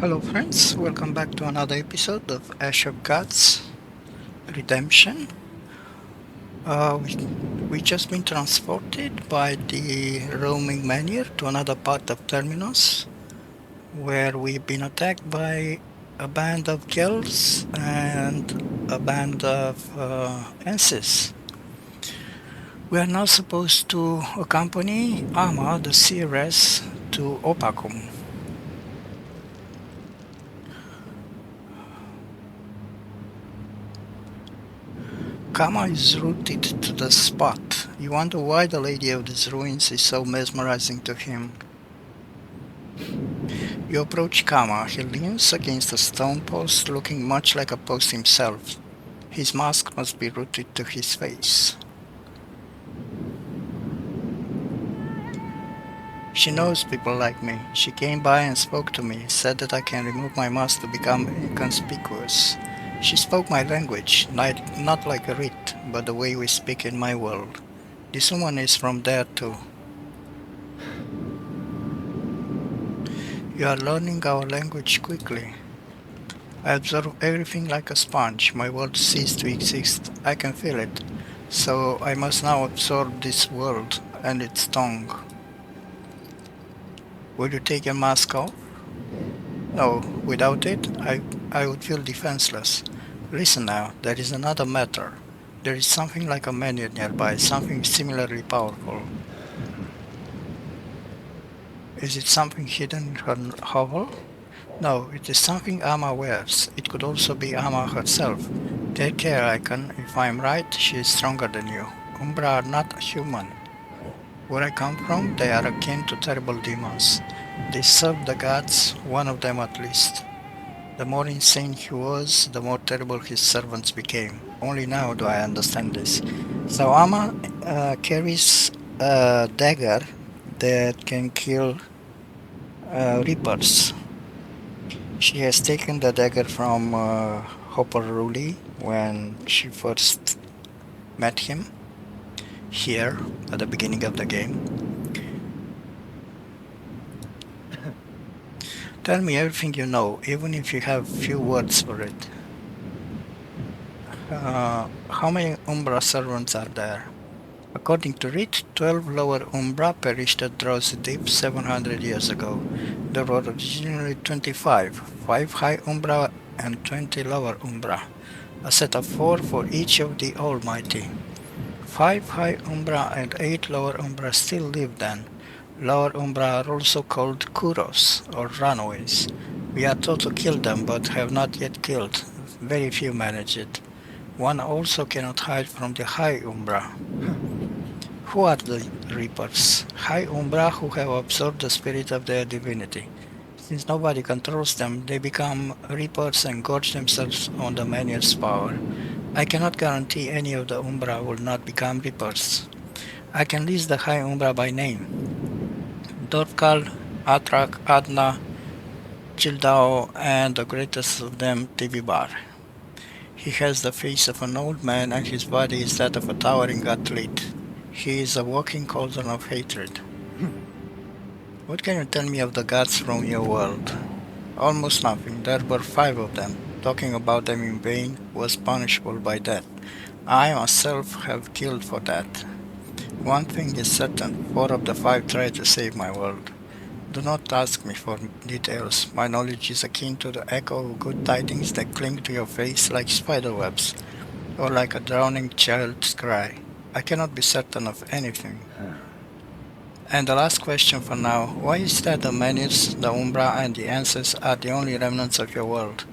Hello friends, welcome back to another episode of Ash of Gods Redemption. We just been transported by the roaming Menhir to another part of Terminus, where we've been attacked by a band of girls and a band of Ensis. We are now supposed to accompany Ama, the seeress, to Opacum. Kama is rooted to the spot. You wonder why the lady of these ruins is so mesmerizing to him. You approach Kama. He leans against a stone post, looking much like a post himself. His mask must be rooted to his face. She knows people like me. She came by and spoke to me, said that I can remove my mask to become inconspicuous. She spoke my language, not like a Rit, but the way we speak in my world. This woman is from there too. You are learning our language quickly. I absorb everything like a sponge. My world ceased to exist. I can feel it. So I must now absorb this world and its tongue. Will you take your mask off? No, without it, I would feel defenseless. Listen now, there is another matter. There is something like a menu nearby, something similarly powerful. Is it something hidden in her hovel? No, it is something Ama wears. It could also be Ama herself. Take care, Icon. If I am right, she is stronger than you. Umbra are not human. Where I come from, they are akin to terrible demons. They serve the gods, one of them at least. The more insane he was, the more terrible his servants became. Only now do I understand this. So Ama carries a dagger that can kill reapers. She has taken the dagger from Hopper Rouley when she first met him here at the beginning of the game. Tell me everything you know, even if you have few words for it. How many Umbra servants are there? According to Rit, 12 lower Umbra perished at Drowsy Deep 700 years ago. There were originally 25, 5 high Umbra and 20 lower Umbra, a set of 4 for each of the Almighty. 5 high Umbra and 8 lower Umbra still live then. Lower Umbra are also called Kuros, or runaways. We are taught to kill them, but have not yet killed. Very few manage it. One also cannot hide from the high Umbra. Who are the Reapers? High Umbra who have absorbed the spirit of their divinity. Since nobody controls them, they become Reapers and gorge themselves on the Menhir's power. I cannot guarantee any of the Umbra will not become Reapers. I can list the High Umbra by name. Dorkal, Atrak, Adna, Childao, and the greatest of them, Tivibar. He has the face of an old man and his body is that of a towering athlete. He is a walking cauldron of hatred. What can you tell me of the gods from your world? Almost nothing. There were 5 of them. Talking about them in vain was punishable by death. I myself have killed for that. One thing is certain, 4 of the 5 tried to save my world. Do not ask me for details. My knowledge is akin to the echo of good tidings that cling to your face like spiderwebs, or like a drowning child's cry. I cannot be certain of anything. And the last question for now, why is that the Menhirs, the Umbra, and the Ancestors are the only remnants of your world?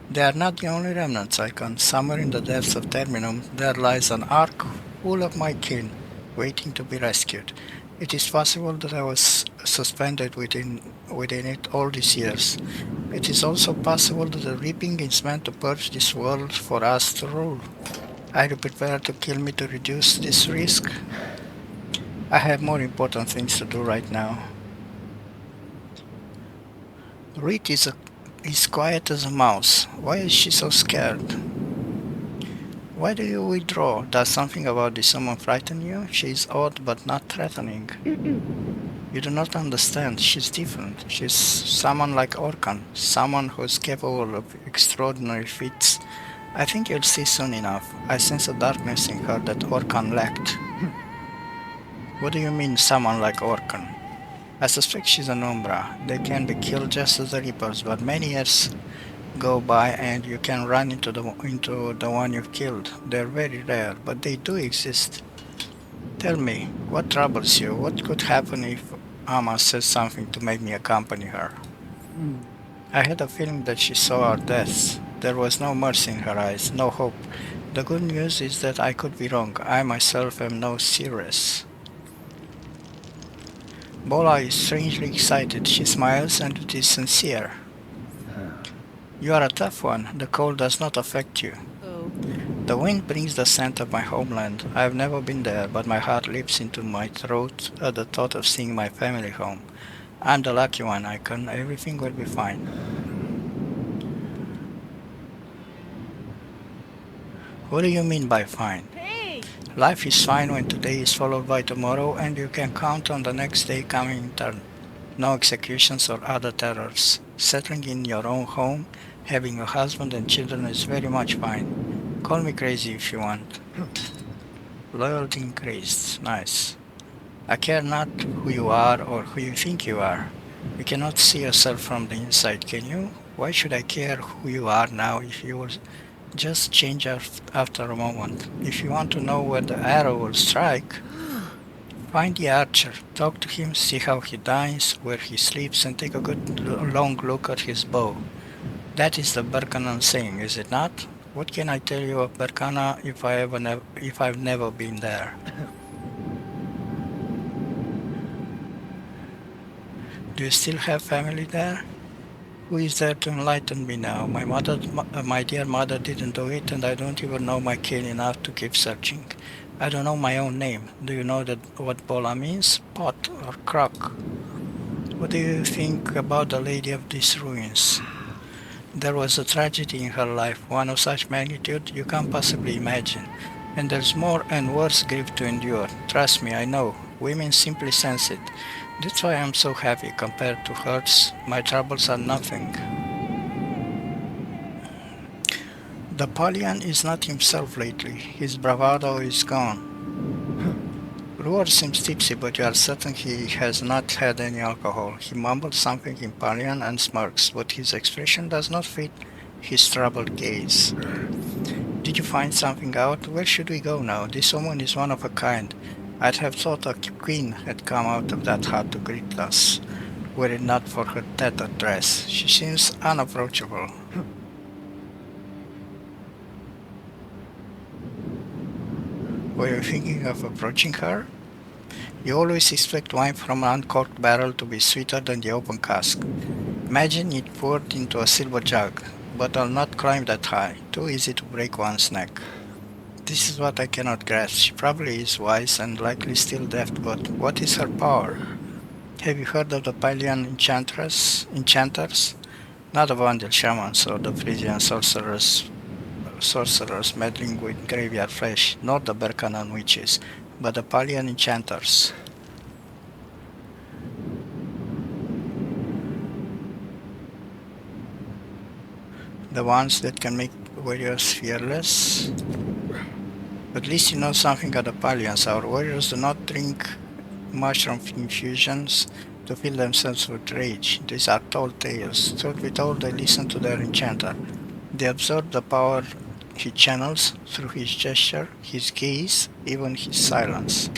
They are not the only remnants, Icon. Somewhere in the depths of Terminum there lies an ark full of my kin, waiting to be rescued. It is possible that I was suspended within it all these years. It is also possible that the reaping is meant to purge this world for us to rule. Are you prepared to kill me to reduce this risk? I have more important things to do right now. Reed is quiet as a mouse. Why is she so scared? Why do you withdraw? Does something about this woman frighten you? She is odd but not threatening. You do not understand. She's different. She's someone like Orkan, someone who's capable of extraordinary feats. I think you'll see soon enough. I sense a darkness in her that Orkan lacked. What do you mean, someone like Orkan? I suspect she's an Umbra. They can be killed just as the Reapers, but many years go by and you can run into the one you've killed. They're very rare, but they do exist. Tell me, what troubles you? What could happen if Amma says something to make me accompany her? I had a feeling that she saw our deaths. There was no mercy in her eyes, no hope. The good news is that I could be wrong. I myself am no seeress. Bola is strangely excited. She smiles and it is sincere. You are a tough one. The cold does not affect you. Oh. The wind brings the scent of my homeland. I have never been there, but my heart leaps into my throat at the thought of seeing my family home. I'm the lucky one, Icon. Everything will be fine. What do you mean by fine? Hey! Life is fine when today is followed by tomorrow, and you can count on the next day coming in turn. No executions or other terrors. Settling in your own home, having a husband and children is very much fine. Call me crazy if you want. Loyalty increased. Nice. I care not who you are or who you think you are. You cannot see yourself from the inside, can you? Why should I care who you are now if you will just change after a moment? If you want to know where the arrow will strike, find the archer, talk to him, see how he dines, where he sleeps, and take a good long look at his bow. That is the Berkanan saying, is it not? What can I tell you of Berkana if I've never been there? Do you still have family there? Who is there to enlighten me now? My dear mother didn't do it, and I don't even know my kin enough to keep searching. I don't know my own name. Do you know what Bola means? Pot or crock? What do you think about the lady of these ruins? There was a tragedy in her life, one of such magnitude you can't possibly imagine. And there's more and worse grief to endure. Trust me, I know. Women simply sense it. That's why I'm so happy. Compared to hers, my troubles are nothing. The Napoleon is not himself lately. His bravado is gone. Ruhr seems tipsy, but you are certain he has not had any alcohol. He mumbles something in Palian and smirks, but his expression does not fit his troubled gaze. Did you find something out? Where should we go now? This woman is one of a kind. I'd have thought a queen had come out of that hut to greet us, were it not for her tattered dress. She seems unapproachable. Were you thinking of approaching her? You always expect wine from an uncorked barrel to be sweeter than the open cask. Imagine it poured into a silver jug, but I'll not climb that high. Too easy to break one's neck. This is what I cannot grasp. She probably is wise and likely still deaf, but what is her power? Have you heard of the Pylian enchanters? Not the Vandal shamans or the Frisian sorcerers meddling with graveyard flesh, nor the Berkanan witches, but the Pylian enchanters. The ones that can make warriors fearless. At least you know something of the Pylians. Our warriors do not drink mushroom infusions to fill themselves with rage. These are told tales. Truth be told, they listen to their enchanter. They absorb the power he channels through his gesture, his gaze, even his silence.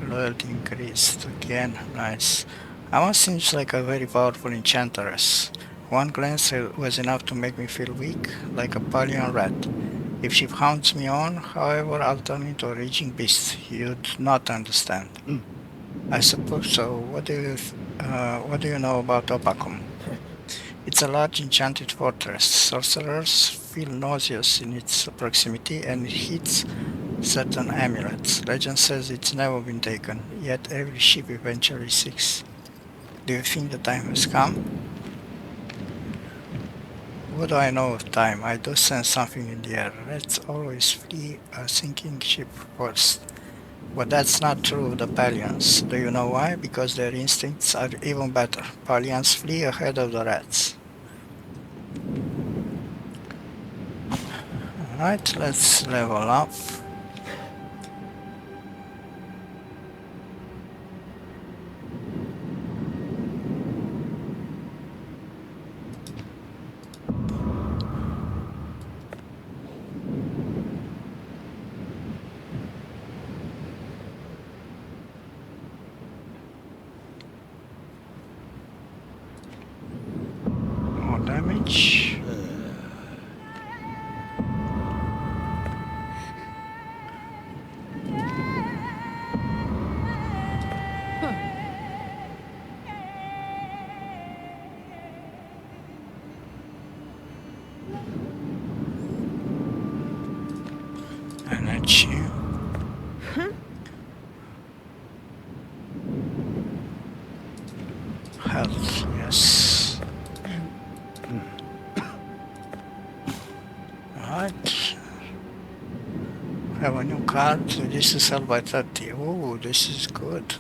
Loyalty increased again. Nice. Amma seems like a very powerful enchantress. One glance was enough to make me feel weak, like a Palian rat. If she hounds me on, however, I'll turn into a raging beast. You'd not understand. I suppose so. What do you know about Opakum? It's a large enchanted fortress. Sorcerers feel nauseous in its proximity, and it hits certain amulets. Legend says it's never been taken, yet every ship eventually sinks. Do you think the time has come? What do I know of time? I do sense something in the air. Let's always flee a sinking ship first. But that's not true of the Palians. Do you know why? Because their instincts are even better. Palians flee ahead of the rats. Alright, let's level up. More damage. Energy. Health, yes. Alright. Have a new card. This is held by 30. Oh, this is good.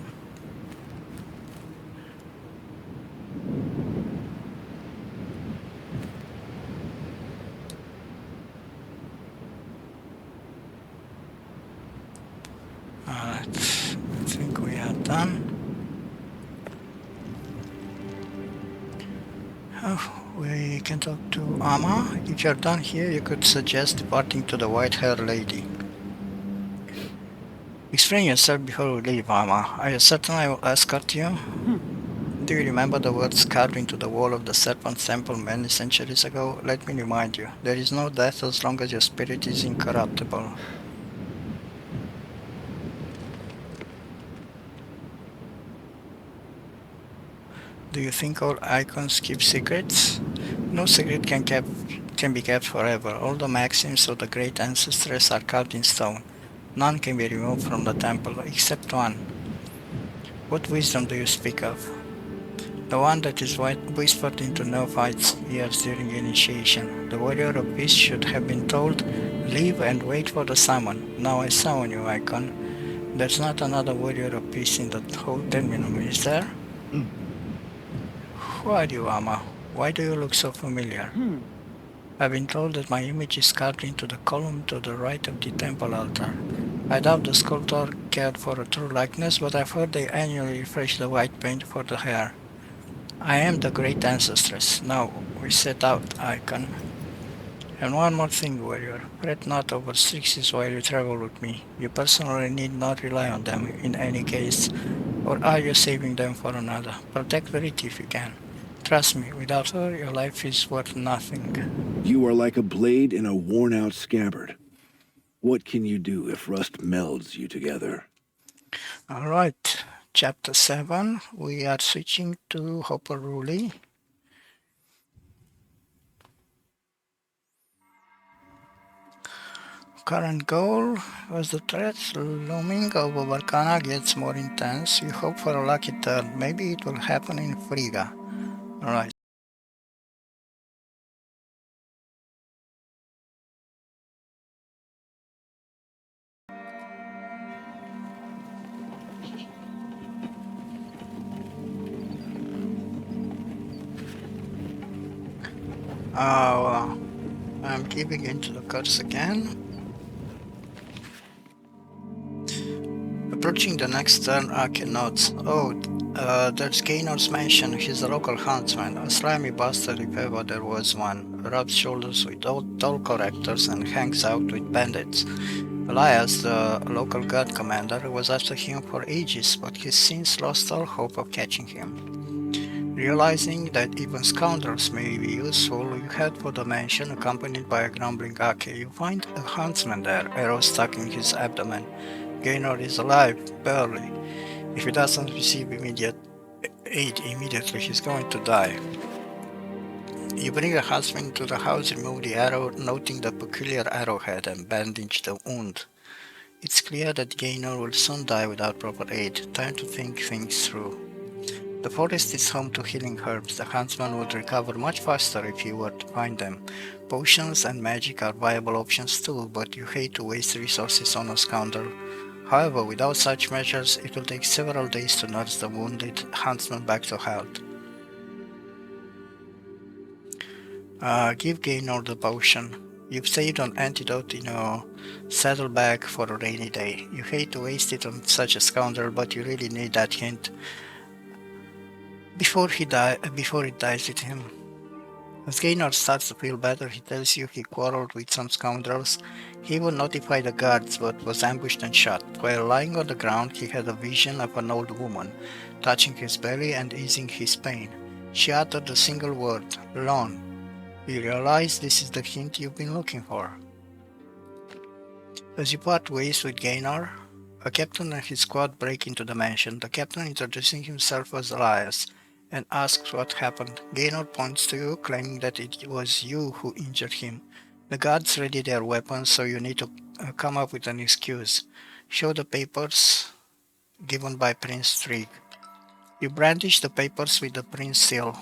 Alright, I think we are done. Oh, we can talk to Amma. If you're done here, you could suggest departing to the white-haired lady. Explain yourself before we leave, Amma. Are you certain I will escort you? Do you remember the words carved into the wall of the Serpent Temple many centuries ago? Let me remind you, there is no death as long as your spirit is incorruptible. Do you think all icons keep secrets? No secret can be kept forever. All the maxims of the great ancestors are carved in stone. None can be removed from the temple, except one. What wisdom do you speak of? The one that is whispered into neophytes' ears during initiation. The warrior of peace should have been told, "Leave and wait for the summon." Now I summon you, Icon. There's not another warrior of peace in the whole terminum, is there? Who are you, Amma? Why do you look so familiar? I've been told that my image is carved into the column to the right of the temple altar. I doubt the sculptor cared for a true likeness, but I've heard they annually refresh the white paint for the hair. I am the great ancestress. Now we set out, Icon. And one more thing, warrior. Fret not over Strixes while you travel with me. You personally need not rely on them in any case. Or are you saving them for another? Protect Verity if you can. Trust me, without her, your life is worth nothing. You are like a blade in a worn-out scabbard. What can you do if rust melds you together? Alright, chapter 7. We are switching to Hopper Rouley. Current goal was the threat looming over Volcana gets more intense. You hope for a lucky turn. Maybe it will happen in Frigga. Alright. I'm giving into the curse again. Approaching the next turn, Aki nods. Oh, there's Gaynor's mansion. He's a local huntsman, a slimy bastard if ever there was one. Rubs shoulders with toll collectors and hangs out with bandits. Elias, the local guard commander, was after him for ages, but he's since lost all hope of catching him. Realizing that even scoundrels may be useful, you head for the mansion accompanied by a grumbling Ake. You find a huntsman there, arrow stuck in his abdomen. Gaynor is alive, barely. If he doesn't receive immediate aid immediately, he's going to die. You bring the huntsman into the house, remove the arrow, noting the peculiar arrowhead, and bandage the wound. It's clear that Gaynor will soon die without proper aid. Time to think things through. The forest is home to healing herbs. The huntsman would recover much faster if you were to find them. Potions and magic are viable options too, but you hate to waste resources on a scoundrel. However, without such measures, it will take several days to nurse the wounded huntsman back to health. Give Gaynor the potion. You've saved an antidote in your saddlebag for a rainy day. You hate to waste it on such a scoundrel, but you really need that hint before it dies with him. As Gaynor starts to feel better, he tells you he quarreled with some scoundrels. He even notified the guards but was ambushed and shot. While lying on the ground, he had a vision of an old woman, touching his belly and easing his pain. She uttered a single word, "Lon." You realize this is the hint you've been looking for. As you part ways with Gaynor, a captain and his squad break into the mansion, the captain introducing himself as Elias and asks what happened. Gaynor points to you, claiming that it was you who injured him. The guards ready their weapons, so you need to come up with an excuse. Show the papers given by Prince Trig. You brandish the papers with the prince seal.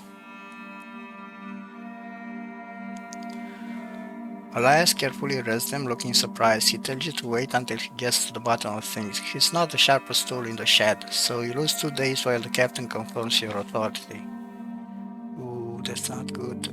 Elias carefully reads them, looking surprised. He tells you to wait until he gets to the bottom of things. He's not the sharpest tool in the shed, so you lose 2 days while the captain confirms your authority. Ooh, that's not good.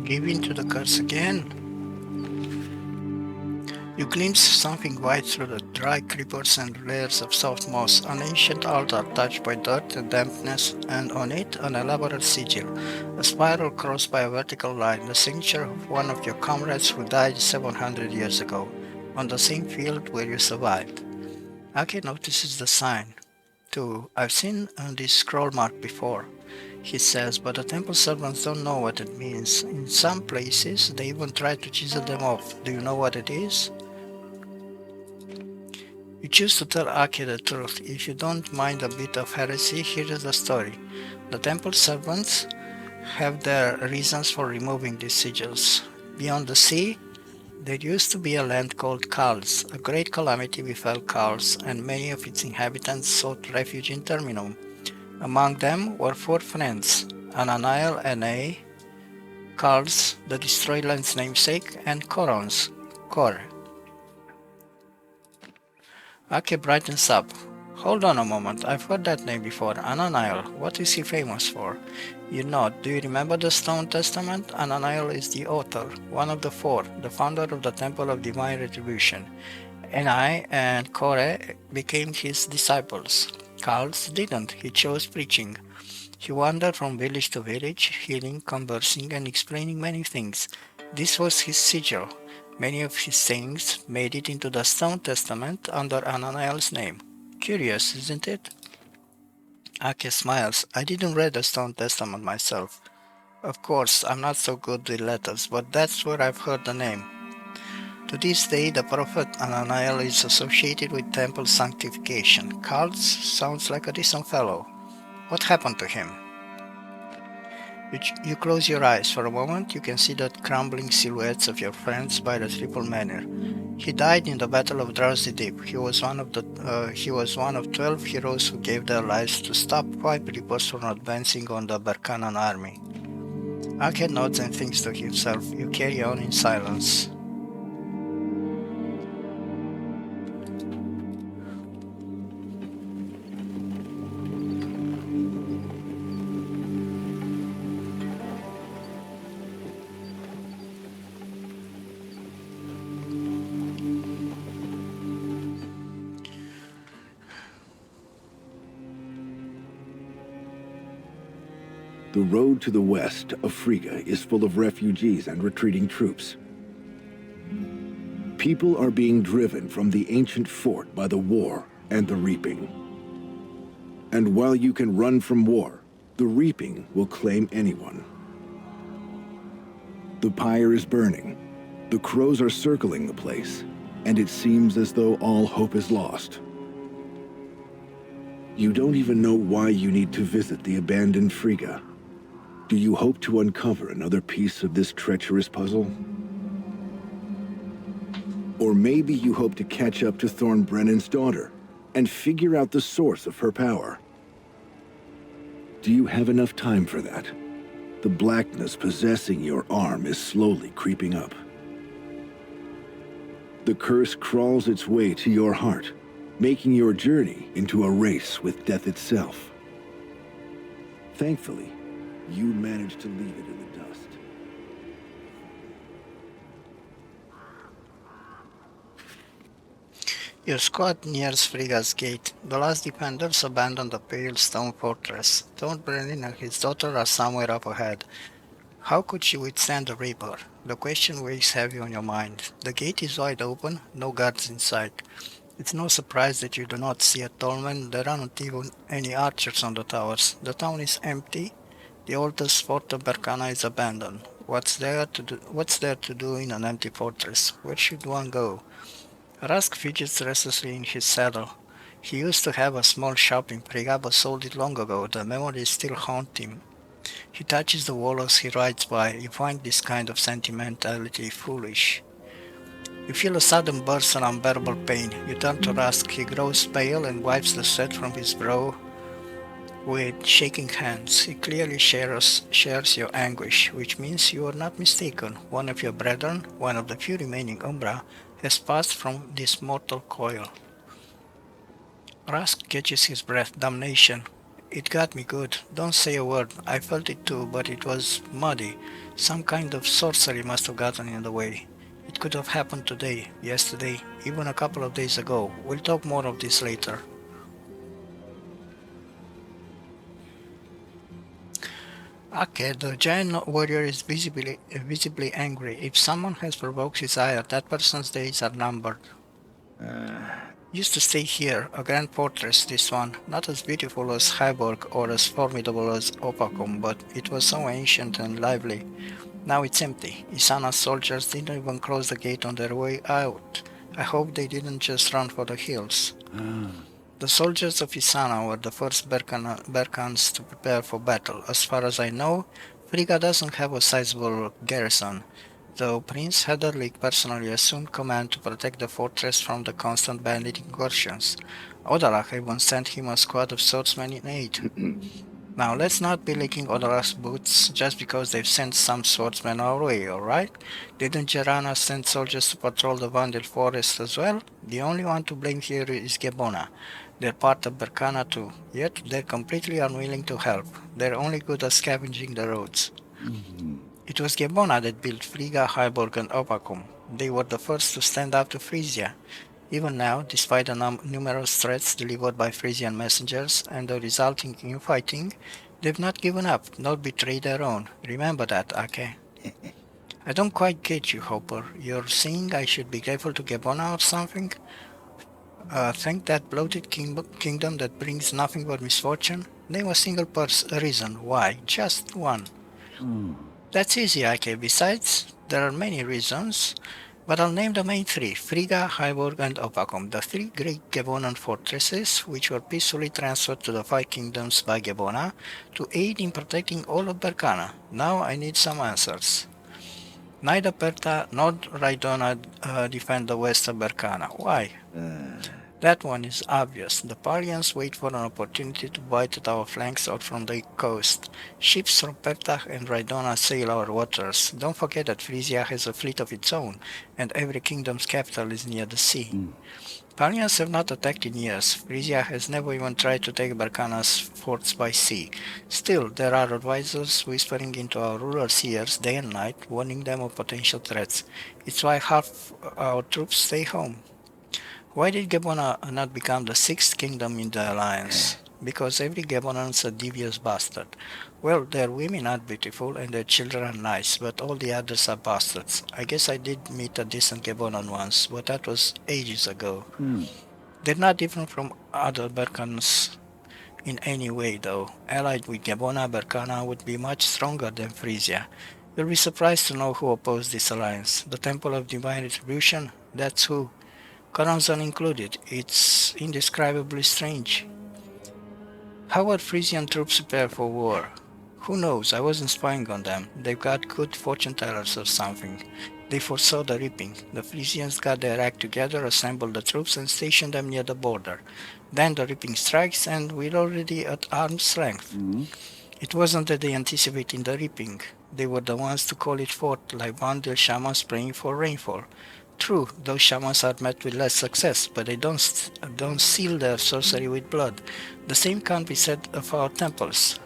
Give in to the curse again. You glimpse something white through the dry creepers and layers of soft moss, an ancient altar touched by dirt and dampness, and on it an elaborate sigil, a spiral crossed by a vertical line, the signature of one of your comrades who died 700 years ago, on the same field where you survived. Ake notices the sign, too. I've seen this scroll mark before, he says, but the temple servants don't know what it means. In some places, they even try to chisel them off. Do you know what it is? You choose to tell Ake the truth. If you don't mind a bit of heresy, here is the story. The temple servants have their reasons for removing these sigils. Beyond the sea, there used to be a land called Kals. A great calamity befell Kals, and many of its inhabitants sought refuge in Terminum. Among them were 4 friends, Ananael and Kals, the destroyed land's namesake, and Korons, Kor. Ake brightens up. Hold on a moment, I've heard that name before. Ananael, what is he famous for? You nod. Do you remember the Stone Testament? Ananael is the author, one of the 4, the founder of the Temple of Divine Retribution. Enai and Kore became his disciples. Kals didn't. He chose preaching. He wandered from village to village, healing, conversing, and explaining many things. This was his sigil. Many of his sayings made it into the Stone Testament under Ananiel's name. Curious, isn't it? Ake smiles. I didn't read the Stone Testament myself. Of course, I'm not so good with letters, but that's where I've heard the name. To this day, the prophet Ananiel is associated with temple sanctification. Kals sounds like a decent fellow. What happened to him? You close your eyes. For a moment, you can see the crumbling silhouettes of your friends by the triple menhir. He died in the Battle of Drowsy Deep. He was one of 12 heroes who gave their lives to stop 5 reapers from advancing on the Berkanan army. Ake nods and thinks to himself. You carry on in silence. The road to the west of Frigga is full of refugees and retreating troops. People are being driven from the ancient fort by the war and the reaping. And while you can run from war, the reaping will claim anyone. The pyre is burning. The crows are circling the place, and it seems as though all hope is lost. You don't even know why you need to visit the abandoned Frigga. Do you hope to uncover another piece of this treacherous puzzle? Or maybe you hope to catch up to Thorn Brenin's daughter and figure out the source of her power. Do you have enough time for that? The blackness possessing your arm is slowly creeping up. The curse crawls its way to your heart, making your journey into a race with death itself. Thankfully, you managed to leave it in the dust. Your squad nears Frigga's gate. The last defenders abandon the pale stone fortress. Thorn Brenin and his daughter are somewhere up ahead. How could she withstand the Reaper? The question weighs heavy on your mind. The gate is wide open, no guards in sight. It's no surprise that you do not see a tallman. There aren't even any archers on the towers. The town is empty. The oldest fort of Berkana is abandoned. What's there to do in an empty fortress? Where should one go? Rask fidgets restlessly in his saddle. He used to have a small shop in Priga, but sold it long ago. The memories still haunt him. He touches the wall as he rides by. You find this kind of sentimentality foolish. You feel a sudden burst of unbearable pain. You turn to Rask. He grows pale and wipes the sweat from his brow with shaking hands. He clearly shares your anguish, which means you are not mistaken. One of your brethren, one of the few remaining Umbra, has passed from this mortal coil. Rask catches his breath. Damnation. It got me good. Don't say a word. I felt it too, but it was muddy. Some kind of sorcery must have gotten in the way. It could have happened today, yesterday, even a couple of days ago. We'll talk more of this later. Ake, the giant warrior is visibly angry. If someone has provoked his ire, that person's days are numbered. Used to stay here, a grand fortress, this one, not as beautiful as Hyborg or as formidable as Opakum, but it was so ancient and lively. Now it's empty. Isana's soldiers didn't even close the gate on their way out. I hope they didn't just run for the hills. The soldiers of Isana were the first Berkans to prepare for battle. As far as I know, Frigga doesn't have a sizable garrison, though Prince Hederlik personally assumed command to protect the fortress from the constant bandit incursions. Odalach even sent him a squad of swordsmen in aid. Now, let's not be licking Odalach's boots just because they've sent some swordsmen our way, alright? Didn't Jarana send soldiers to patrol the Vandal forest as well? The only one to blame here is Gebona. They're part of Berkana too, yet they're completely unwilling to help. They're only good at scavenging the roads. It was Gebona that built Frigga, Hyborg, and Opakum. They were the first to stand up to Frisia. Even now, despite the numerous threats delivered by Frisian messengers and the resulting infighting, they've not given up, nor betrayed their own. Remember that, Ake. I don't quite get you, Hopper. You're saying I should be grateful to Gebona or something? Thank that bloated kingdom that brings nothing but misfortune? Name a single reason why. Just one. That's easy, Ake. Besides, there are many reasons, but I'll name the main three: Frigga, Hyborg, and Opakum, the three great Gebonan fortresses which were peacefully transferred to the Five Kingdoms by Gebona to aid in protecting all of Berkana. Now I need some answers. Neither Perta nor Raidona defend the west of Berkana. Why? That one is obvious. The Parians wait for an opportunity to bite at our flanks out from the coast. Ships from Pertah and Raidona sail our waters. Don't forget that Frisia has a fleet of its own, and every kingdom's capital is near the sea. Parians have not attacked in years. Frisia has never even tried to take Berkana's forts by sea. Still, there are advisors whispering into our rulers' ears day and night, warning them of potential threats. It's why half our troops stay home. Why did Gebona not become the sixth kingdom in the alliance? Because every Gebonan's a devious bastard. Well, their women are beautiful and their children are nice, but all the others are bastards. I guess I did meet a decent Gebonan once, but that was ages ago. They're not different from other Berkans in any way, though. Allied with Gebona, Berkana would be much stronger than Frisia. You'll be surprised to know who opposed this alliance. The Temple of Divine Retribution? That's who. Karamzan included. It's indescribably strange. How are Frisian troops prepared for war? Who knows? I wasn't spying on them. They've got good fortune tellers or something. They foresaw the reaping. The Frisians got their act together, assembled the troops, and stationed them near the border. Then the reaping strikes, and we're already at arm's length. Mm. It wasn't that they anticipated the reaping. They were the ones to call it forth, like Vandal shamans praying for rainfall. True, those shamans are met with less success, but they don't seal their sorcery with blood. The same can't be said of our temples.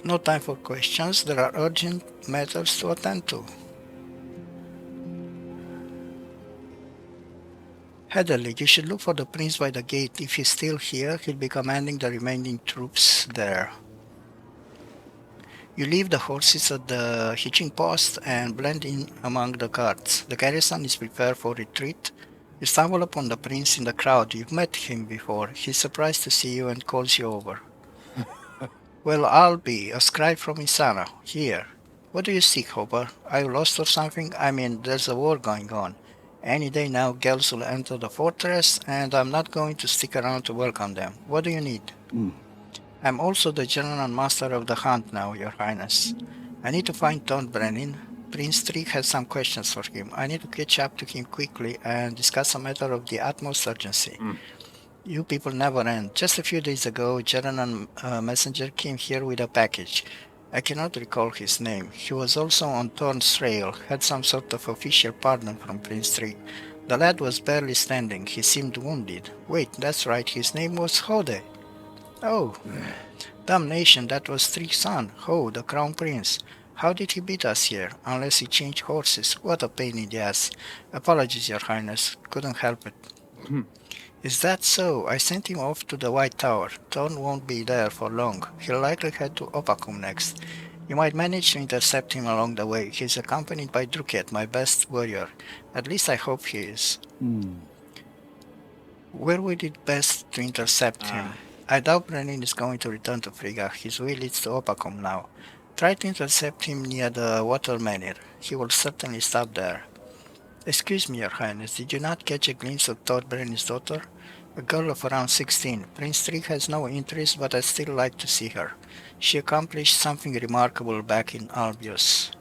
No time for questions, there are urgent matters to attend to. Heatherly, you should look for the prince by the gate. If he's still here, he'll be commanding the remaining troops there. You leave the horses at the hitching post and blend in among the guards. The garrison is prepared for retreat. You stumble upon the prince in the crowd. You've met him before. He's surprised to see you and calls you over. Well, I'll be a scribe from Isana, here. What do you seek, Hopper? Are you lost or something? I mean, there's a war going on. Any day now, Gels will enter the fortress, and I'm not going to stick around to welcome them. What do you need? Mm. I'm also the general master of the hunt now, Your Highness. I need to find Thorn Brenin. Prince Trig has some questions for him. I need to catch up to him quickly and discuss a matter of the utmost urgency. Mm. You people never end. Just a few days ago, General Messenger came here with a package. I cannot recall his name. He was also on Thorn's trail, had some sort of official pardon from Prince Trig. The lad was barely standing. He seemed wounded. Wait, that's right, his name was Hode. Oh, damnation, that was Trig's son, Ho, the crown prince. How did he beat us here? Unless he changed horses. What a pain in the ass. Apologies, Your Highness. Couldn't help it. Hmm. Is that so? I sent him off to the White Tower. Thorn won't be there for long. He'll likely head to Opakum next. You might manage to intercept him along the way. He's accompanied by Druket, my best warrior. At least I hope he is. Mm. Where would it best to intercept him? I doubt Brenin is going to return to Frigga. His way leads to Opakum now. Try to intercept him near the water Menhir. He will certainly stop there. Excuse me, Your Highness, did you not catch a glimpse of Thor Brenin's daughter? A girl of around 16. Prince Trig has no interest, but I'd still like to see her. She accomplished something remarkable back in Albios.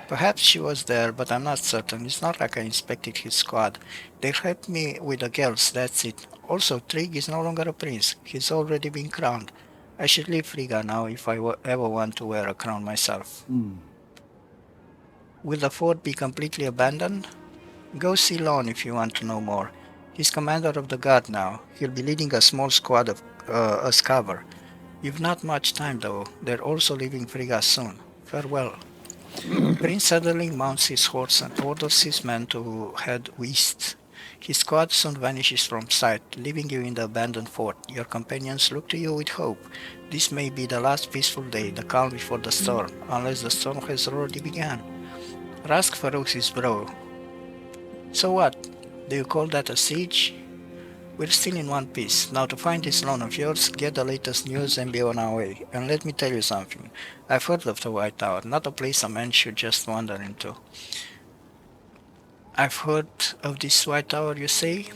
Perhaps she was there, but I'm not certain. It's not like I inspected his squad. They helped me with the girls, that's it. Also, Trig is no longer a prince. He's already been crowned. I should leave Frigga now if I ever want to wear a crown myself. Mm. Will the fort be completely abandoned? Go see Lon if you want to know more. He's commander of the guard now. He'll be leading a small squad of us cover. You've not much time though. They're also leaving Frigga soon. Farewell. Prince Adderling mounts his horse and orders his men to head west. His squad soon vanishes from sight, leaving you in the abandoned fort. Your companions look to you with hope. This may be the last peaceful day, the calm before the storm, unless the storm has already begun. Rask furrows his brow. So what? Do you call that a siege? We're still in one piece. Now to find this loan of yours, get the latest news and be on our way. And let me tell you something. I've heard of the White Tower, not a place a man should just wander into. I've heard of this White Tower, you say?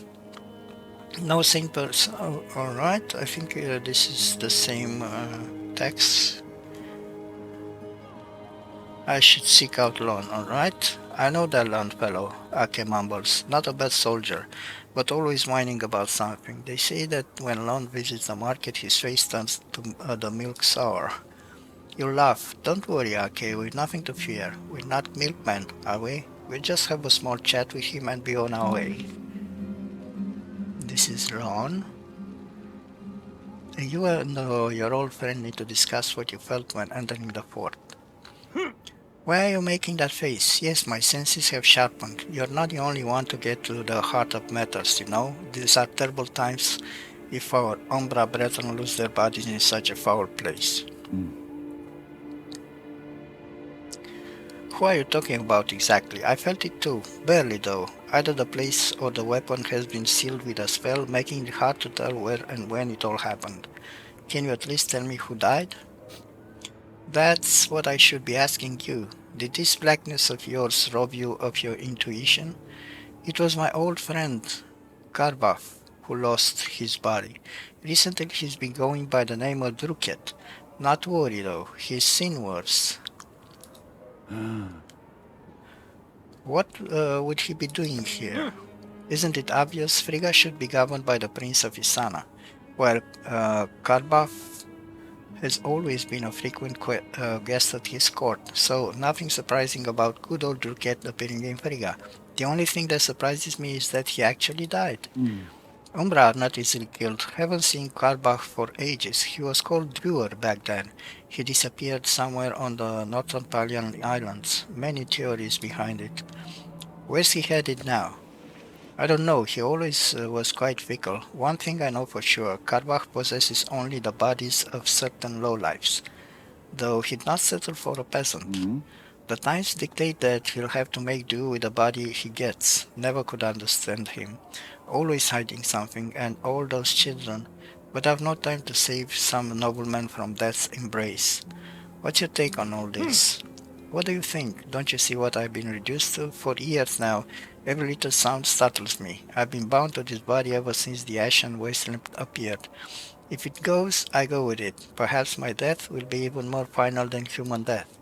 No sane person. Oh, alright, I think this is the same text. I should seek out Lon, alright? I know that land fellow, Ake mumbles. Not a bad soldier, but always whining about something. They say that when Lon visits the market, his face turns to the milk sour. You laugh. Don't worry, Ake, we've nothing to fear. We're not milkmen, are we? We'll just have a small chat with him and be on our way. This is Lon. You and your old friend need to discuss what you felt when entering the fort. Why are you making that face? Yes, my senses have sharpened. You're not the only one to get to the heart of matters, you know? These are terrible times if our Umbra brethren lose their bodies in such a foul place. Mm. Who are you talking about exactly? I felt it too, barely though. Either the place or the weapon has been sealed with a spell, making it hard to tell where and when it all happened. Can you at least tell me who died? That's what I should be asking you. Did this blackness of yours rob you of your intuition? It was my old friend, Karbaf. who lost his body. Recently he's been going by the name of Druket. Not worry though, he's seen worse. What would he be doing here? Isn't it obvious? Frigga should be governed by the Prince of Isana, while Karbaf has always been a frequent guest at his court, so nothing surprising about good old Druket appearing in Frigga. The only thing that surprises me is that he actually died. Umbra are not easily killed. Haven't seen Karbach for ages. He was called Brewer back then. He disappeared somewhere on the Northern Palian Islands. Many theories behind it. Where's he headed now? I don't know. He always was quite fickle. One thing I know for sure, Karbach possesses only the bodies of certain lowlifes, though he'd not settle for a peasant. The times dictate that he'll have to make do with the body he gets. Never could understand him. Always hiding something, and all those children. But I've no time to save some nobleman from death's embrace. What's your take on all this? What do you think? Don't you see what I've been reduced to? For years now, every little sound startles me. I've been bound to this body ever since the ashen wasteland appeared. If it goes, I go with it. Perhaps my death will be even more final than human death.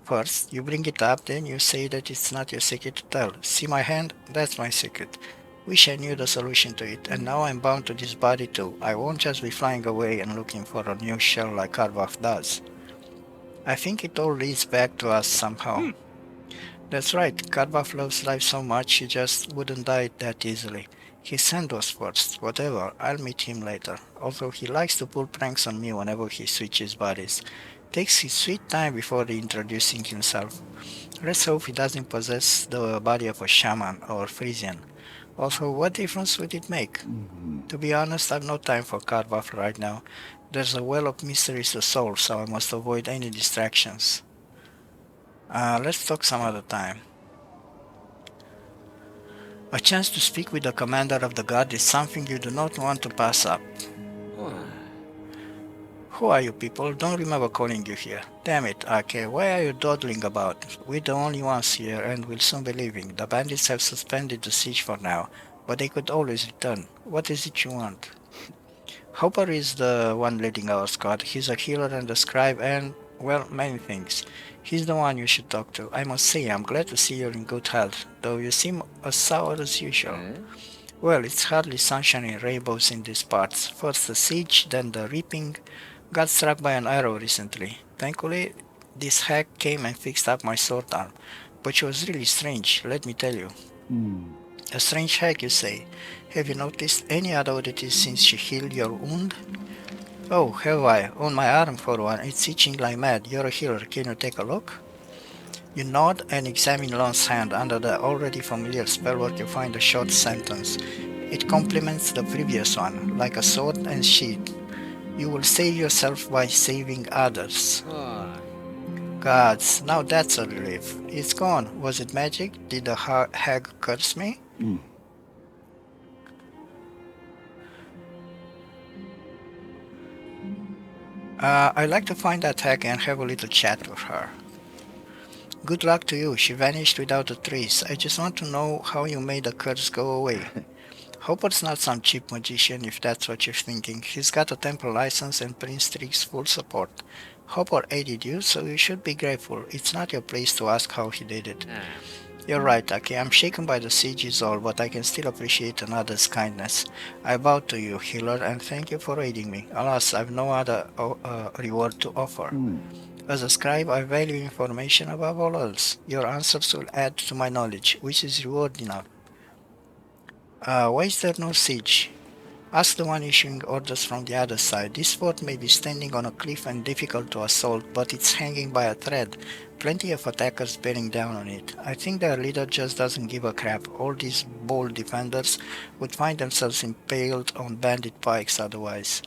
First, you bring it up, then you say that it's not your secret to tell. See my hand? That's my secret. Wish I knew the solution to it, and now I'm bound to this body too. I won't just be flying away and looking for a new shell like Karvaf does. I think it all leads back to us somehow. That's right, Karvaf loves life so much he just wouldn't die that easily. His hand was first, whatever, I'll meet him later. Although he likes to pull pranks on me whenever he switches bodies. Takes his sweet time before introducing himself. Let's hope he doesn't possess the body of a shaman or Frisian. Also, what difference would it make? To be honest, I've no time for Karvaf right now. There's a well of mysteries to solve, so I must avoid any distractions. Let's talk some other time. A chance to speak with the commander of the guard is something you do not want to pass up. Who are you people? Don't remember calling you here. Damn it, Ake, why are you dawdling about? We're the only ones here and we'll soon be leaving. The bandits have suspended the siege for now, but they could always return. What is it you want? Hopper is the one leading our squad. He's a healer and a scribe and, well, many things. He's the one you should talk to. I must say, I'm glad to see you're in good health, though you seem as sour as usual. Well, it's hardly sunshine and rainbows in these parts. First the siege, then the reaping. Got struck by an arrow recently. Thankfully, this hack came and fixed up my sword arm. But she was really strange, let me tell you. A strange hack, you say? Have you noticed any other oddities since she healed your wound? Oh, have I? On my arm for one. It's itching like mad. You're a healer. Can you take a look? You nod and examine Lon's hand. Under the already familiar spellwork you find a short sentence. It complements the previous one, like a sword and shield. You will save yourself by saving others. Gods, now that's a relief. It's gone. Was it magic? Did the hag curse me? I'd like to find that hag and have a little chat with her. Good luck to you. She vanished without a trace. I just want to know how you made the curse go away. Hopper's not some cheap magician, if that's what you're thinking. He's got a temple license and Prince Trick's full support. Hopper aided you, so you should be grateful. It's not your place to ask how he did it. You're right, Aki. I'm shaken by the siege is all, but I can still appreciate another's kindness. I bow to you, healer, and thank you for aiding me. Alas, I've no other reward to offer. As a scribe, I value information above all else. Your answers will add to my knowledge, which is reward enough. Why is there no siege? Ask the one issuing orders from the other side. This fort may be standing on a cliff and difficult to assault, but it's hanging by a thread. Plenty of attackers bearing down on it. I think their leader just doesn't give a crap. All these bold defenders would find themselves impaled on bandit pikes otherwise.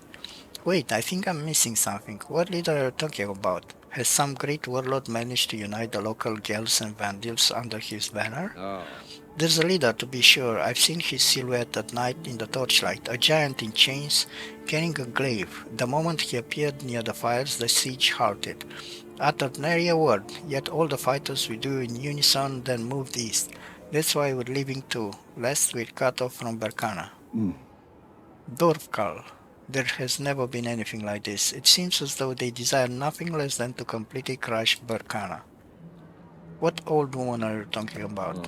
Wait, I think I'm missing something. What leader are you talking about? Has some great warlord managed to unite the local Gels and Vandals under his banner? There's a leader, to be sure. I've seen his silhouette at night in the torchlight, a giant in chains, carrying a glaive. The moment he appeared near the fires, the siege halted. Uttered nary a word, yet all the fighters withdrew in unison, then moved east. That's why we're leaving too, lest we're cut off from Berkana. Dorfkal. There has never been anything like this. It seems as though they desire nothing less than to completely crush Berkana. What old woman are you talking about?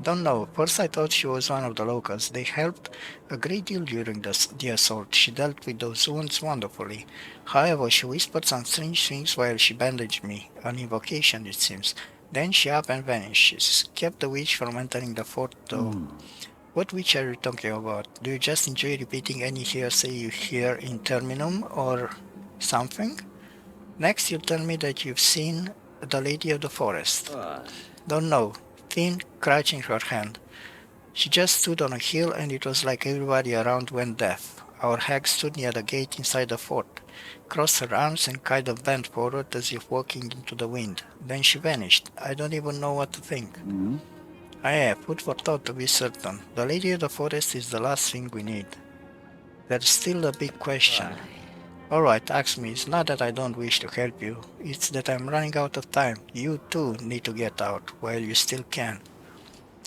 Don't know. First I thought she was one of the locals. They helped a great deal during the assault. She dealt with those wounds wonderfully. However, she whispered some strange things while she bandaged me. An invocation, it seems. Then she up and vanished. She's kept the witch from entering the fort, though. What witch are you talking about? Do you just enjoy repeating any hearsay you hear in Terminum or something? Next, you tell me that you've seen the Lady of the Forest. Don't know. Thin, crouching her hand. She just stood on a hill and it was like everybody around went deaf. Our hag stood near the gate inside the fort, crossed her arms and kind of bent forward as if walking into the wind. Then she vanished. I don't even know what to think. I have food for thought to be certain. The Lady of the Forest is the last thing we need. There's still a big question. Alright, ask me. It's not that I don't wish to help you. It's that I'm running out of time. You too need to get out while you still can.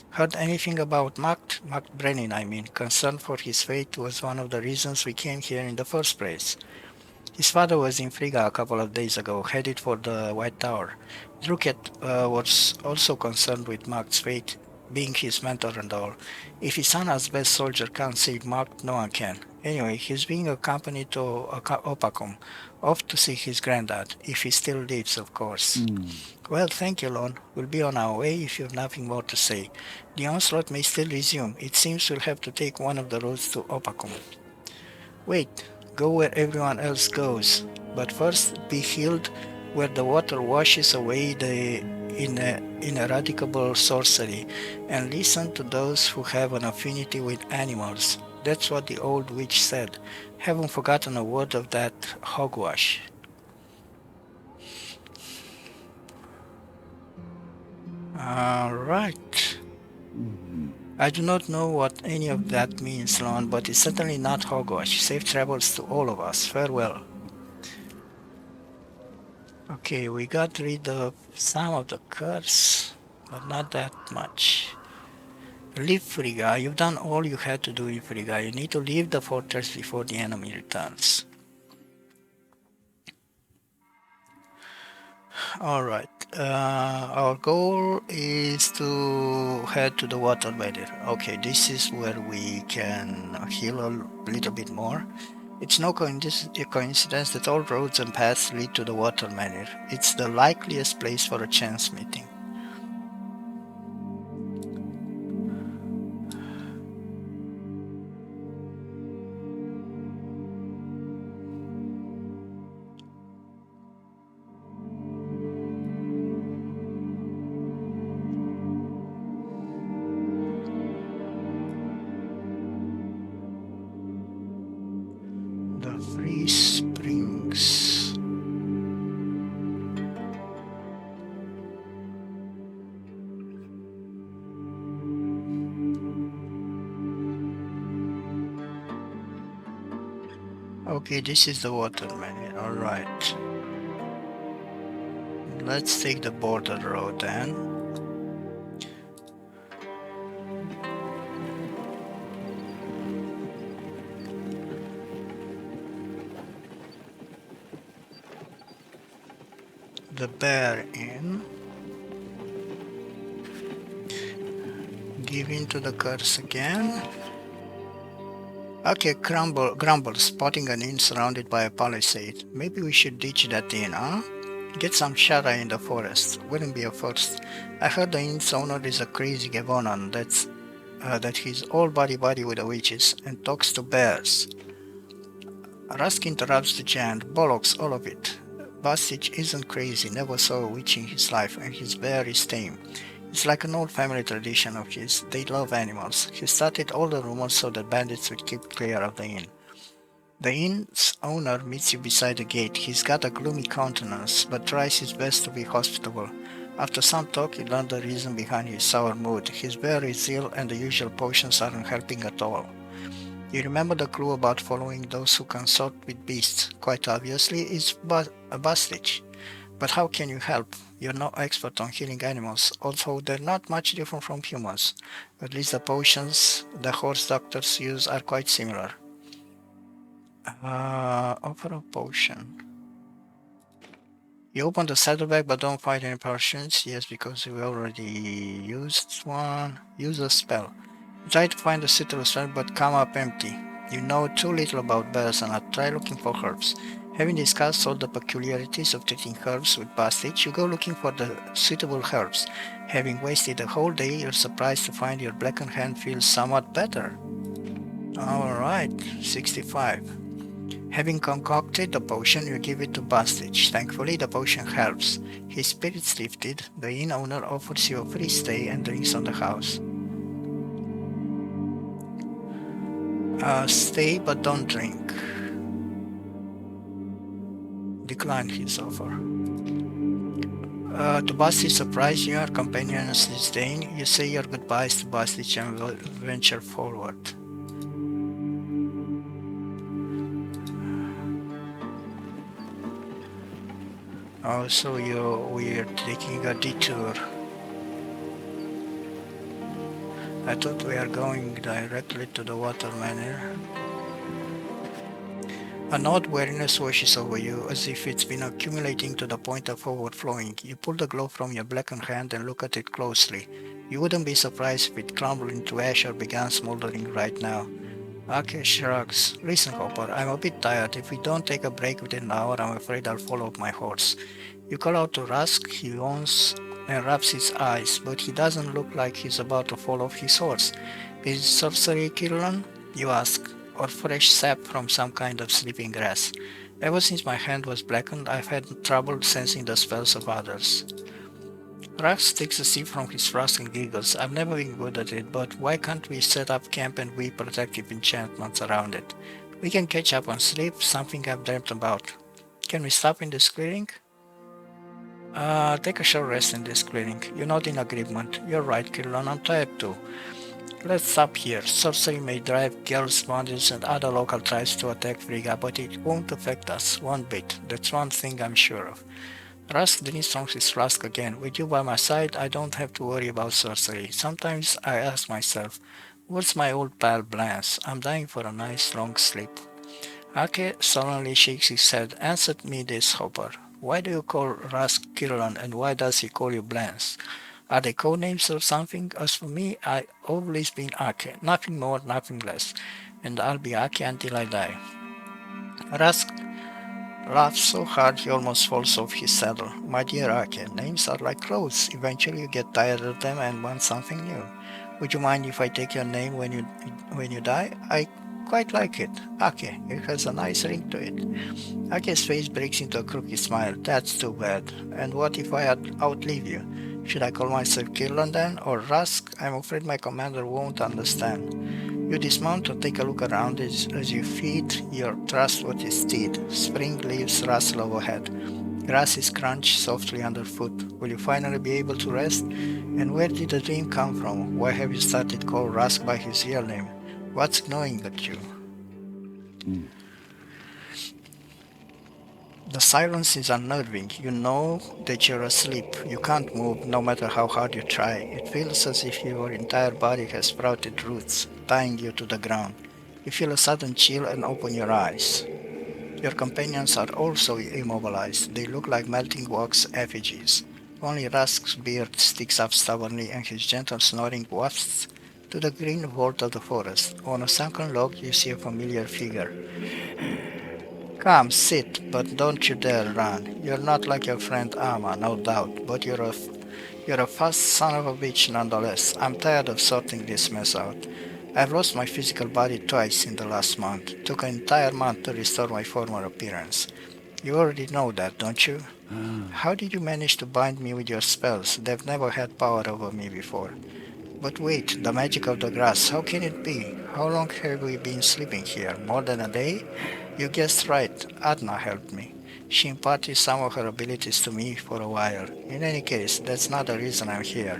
Heard anything about Mark Brenin, I mean. Concern for his fate was one of the reasons we came here in the first place. His father was in Frigga a couple of days ago, headed for the White Tower. Druket was also concerned with Mark's fate, being his mentor and all. If his son as best soldier can't save Mark, no one can. Anyway, he's being accompanied to Opacum, off to see his granddad, if he still lives, of course. Well, thank you, Lon. We'll be on our way if you've nothing more to say. The onslaught may still resume. It seems we'll have to take one of the roads to Opacum. Wait, go where everyone else goes. But first be healed where the water washes away the ineradicable sorcery, and listen to those who have an affinity with animals. That's what the old witch said. Haven't forgotten a word of that hogwash. Alright. I do not know what any of that means, Lon, but it's certainly not hogwash. Safe travels to all of us. Farewell. Okay, we got rid of some of the curse, but not that much. Leave Frigga. You've done all you had to do in Frigga. You need to leave the fortress before the enemy returns. Alright, our goal is to head to the water barrier. Okay, this is where we can heal a little bit more. It's no coincidence that all roads and paths lead to the water barrier. It's the likeliest place for a chance meeting. The Free Springs. Okay, this is the water barrier. Alright. Let's take the border road then. The Bear Inn. Give in to the curse again. Okay, Grumble, spotting an inn surrounded by a palisade. Maybe we should ditch that inn, huh? Get some Shara in the forest. Wouldn't be a first. I heard the inn's owner is a crazy Gavonan that he's all buddy-buddy with the witches and talks to bears. Rusk interrupts the giant. Bollocks, all of it. Bastich isn't crazy, never saw a witch in his life, and his bear is tame. It's like an old family tradition of his. They love animals. He started all the rumors so that bandits would keep clear of the inn. The inn's owner meets you beside the gate. He's got a gloomy countenance, but tries his best to be hospitable. After some talk, you learn the reason behind his sour mood. His bear is ill, and the usual potions aren't helping at all. You remember the clue about following those who consort with beasts. Quite obviously, it's a Bastich. But how can you help? You're no expert on healing animals, although they're not much different from humans. At least the potions the horse doctors use are quite similar. Offer a potion. You open the saddlebag but don't find any potions. Yes, because we already used one. Use a spell. You try to find a suitable spell but come up empty. You know too little about bears and try looking for herbs. Having discussed all the peculiarities of treating herbs with bastage, you go looking for the suitable herbs. Having wasted a whole day, you're surprised to find your blackened hand feels somewhat better. Alright, 65. Having concocted the potion, you give it to Bastage. Thankfully, the potion helps. His spirits lifted, the inn owner offers you a free stay and drinks on the house. Stay but don't drink. Decline his offer. To Bastage's surprise, your companion's disdain, you say your goodbyes to Bastage and venture forward. Also, we're taking a detour. I thought we are going directly to the water Menhir. An odd weariness washes over you, as if it's been accumulating to the point of overflowing. You pull the glove from your blackened hand and look at it closely. You wouldn't be surprised if it crumbled into ash or began smoldering right now. Ake shrugs. Listen, Hopper, I'm a bit tired. If we don't take a break within an hour, I'm afraid I'll fall off my horse. You call out to Rusk. He yawns and rubs his eyes, but he doesn't look like he's about to fall off his horse. Is sorcery killing? You ask, or fresh sap from some kind of sleeping grass. Ever since my hand was blackened, I've had trouble sensing the spells of others. Rax takes a sip from his flask and giggles. I've never been good at it, but why can't we set up camp and weave protective enchantments around it? We can catch up on sleep, something I've dreamt about. Can we stop in this clearing? Take a short rest in this clearing. You're not in agreement. You're right, Kirillon, I'm tired too. Let's stop here. Sorcery may drive girls, bandits, and other local tribes to attack Frigga, but it won't affect us one bit. That's one thing I'm sure of. Rusk drinks from his flask again. With you by my side, I don't have to worry about sorcery. Sometimes I ask myself, where's my old pal Blance? I'm dying for a nice long sleep. Ake solemnly shakes his head. Answer me this, Hopper. Why do you call Rusk Kirlan and why does he call you Blance? Are they code names or something? As for me, I always been Ake. Nothing more, nothing less. And I'll be Ake until I die. Rusk laughs so hard he almost falls off his saddle. My dear Ake, names are like clothes. Eventually you get tired of them and want something new. Would you mind if I take your name when you die? I quite like it. Ake. It has a nice ring to it. Ake's face breaks into a crooked smile. That's too bad. And what if I outlive you? Should I call myself Kirlan then, or Rusk? I'm afraid my commander won't understand. You dismount and take a look around as you feed your trustworthy steed. Spring leaves rustle overhead. Grasses crunch softly underfoot. Will you finally be able to rest? And where did the dream come from? Why have you started call Rusk by his real name? What's gnawing at you? The silence is unnerving. You know that you're asleep. You can't move, no matter how hard you try. It feels as if your entire body has sprouted roots, tying you to the ground. You feel a sudden chill and open your eyes. Your companions are also immobilized. They look like melting wax effigies. Only Rusk's beard sticks up stubbornly and his gentle snoring wafts to the green vault of the forest. On a sunken log you see a familiar figure. Come, sit, but don't you dare run. You're not like your friend Ama, no doubt, but you're a fast son of a bitch nonetheless. I'm tired of sorting this mess out. I've lost my physical body twice in the last month. Took an entire month to restore my former appearance. You already know that, don't you? How did you manage to bind me with your spells? They've never had power over me before. But wait, the magic of the grass, how can it be? How long have we been sleeping here? More than a day? You guessed right, Adna helped me. She imparted some of her abilities to me for a while. In any case, that's not the reason I'm here.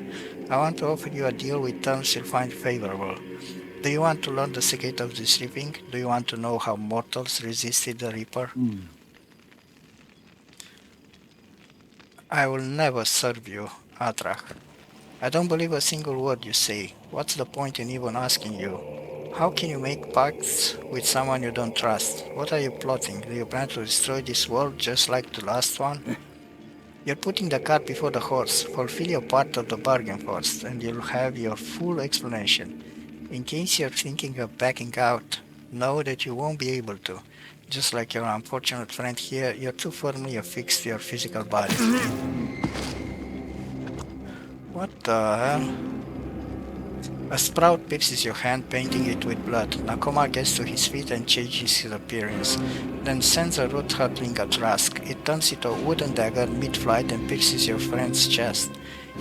I want to offer you a deal with terms you'll find favorable. Do you want to learn the secret of the sleeping? Do you want to know how mortals resisted the Reaper? I will never serve you, Atrach. I don't believe a single word you say. What's the point in even asking you? How can you make pacts with someone you don't trust? What are you plotting? Do you plan to destroy this world just like the last one? You're putting the cart before the horse. Fulfill your part of the bargain first, and you'll have your full explanation. In case you're thinking of backing out, know that you won't be able to. Just like your unfortunate friend here, you're too firmly affixed to your physical body. What the hell? A sprout pierces your hand, painting it with blood. Nakoma gets to his feet and changes his appearance, then sends a root hurtling at Rask. It turns into a wooden dagger mid-flight and pierces your friend's chest.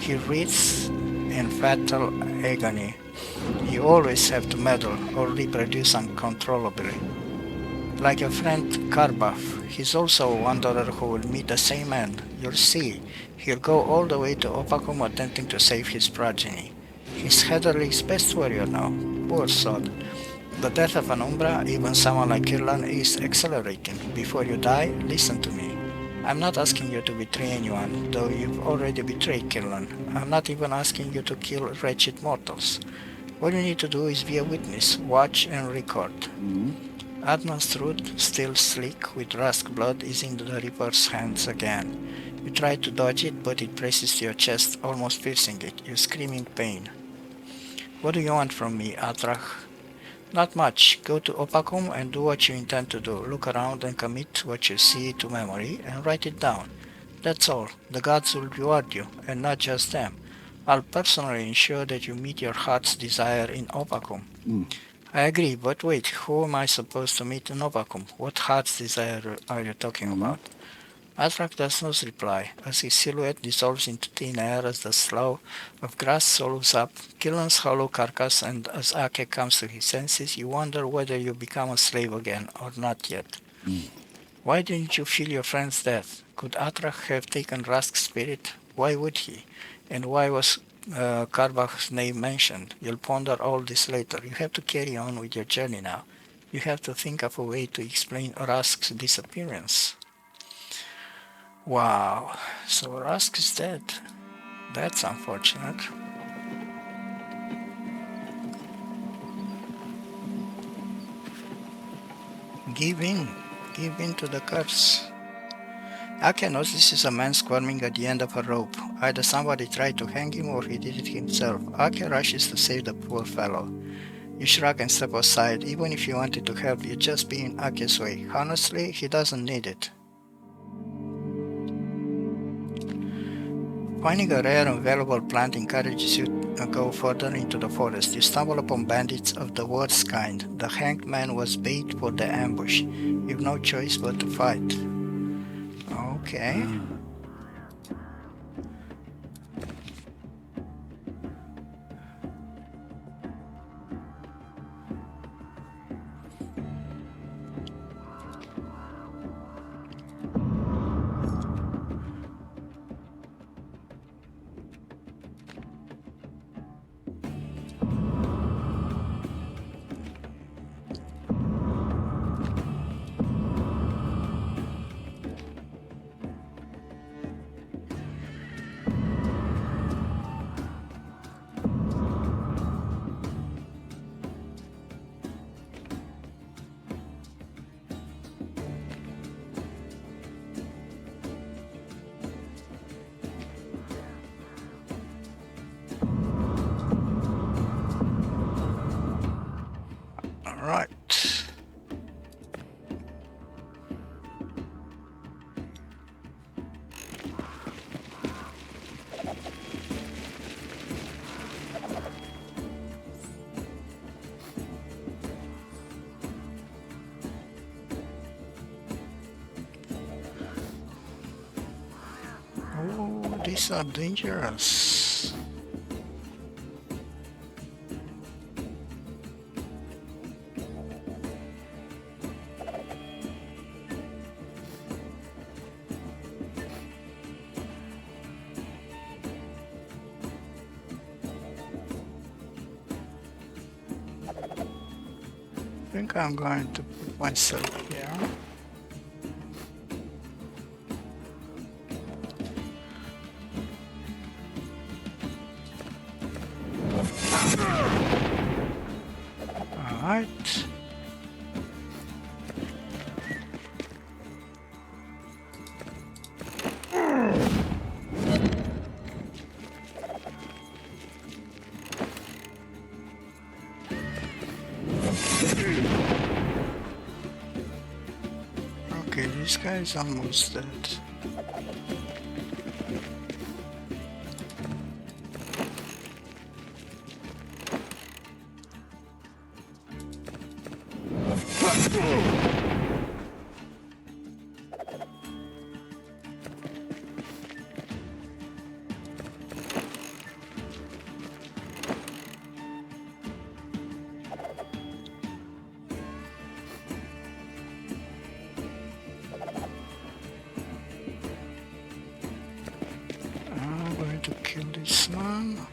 He writhes in fatal agony. You always have to meddle or reproduce uncontrollably. Like your friend Karbaf, he's also a wanderer who will meet the same end. You'll see. He'll go all the way to Opakum attempting to save his progeny. He's Heatherly's best warrior now. Poor sod. The death of an Umbra, even someone like Kirlan, is accelerating. Before you die, listen to me. I'm not asking you to betray anyone, though you've already betrayed Kirlan. I'm not even asking you to kill wretched mortals. All you need to do is be a witness, watch and record. Adnan's root, still sleek with Rask blood, is in the Reaper's hands again. You try to dodge it, but it presses to your chest, almost piercing it. You scream in pain. What do you want from me, Atrach? Not much. Go to Opakum and do what you intend to do. Look around and commit what you see to memory and write it down. That's all. The gods will reward you, and not just them. I'll personally ensure that you meet your heart's desire in Opakum. I agree, but wait, who am I supposed to meet in Opakum? What heart's desire are you talking about? Atrak does not reply, as his silhouette dissolves into thin air as the slough of grass swallows up Killan's hollow carcass, and as Ake comes to his senses, you wonder whether you become a slave again or not yet. Why didn't you feel your friend's death? Could Atrak have taken Rask's spirit? Why would he? And why was Karbach's name mentioned? You'll ponder all this later. You have to carry on with your journey now. You have to think of a way to explain Rask's disappearance. Wow, so Rask is dead. That's unfortunate. Give in to the curse. Ake knows this is a man squirming at the end of a rope. Either somebody tried to hang him or he did it himself. Ake rushes to save the poor fellow. You shrug and step aside. Even if you wanted to help, you'd just be in Ake's way. Honestly, he doesn't need it. Finding a rare and valuable plant encourages you to go further into the forest. You stumble upon bandits of the worst kind. The hanged man was bait for the ambush. You've no choice but to fight. Okay. Alright. Oh, these are dangerous. I think I'm going to put myself here. Alright. Okay, this guy is almost dead. I'm going to kill this one.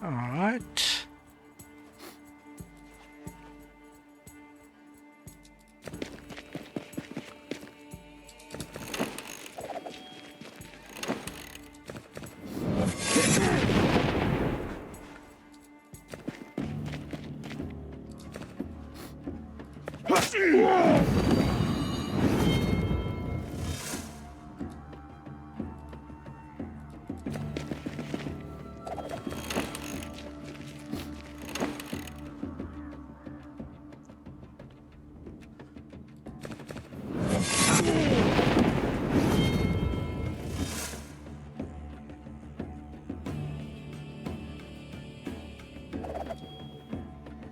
Alright.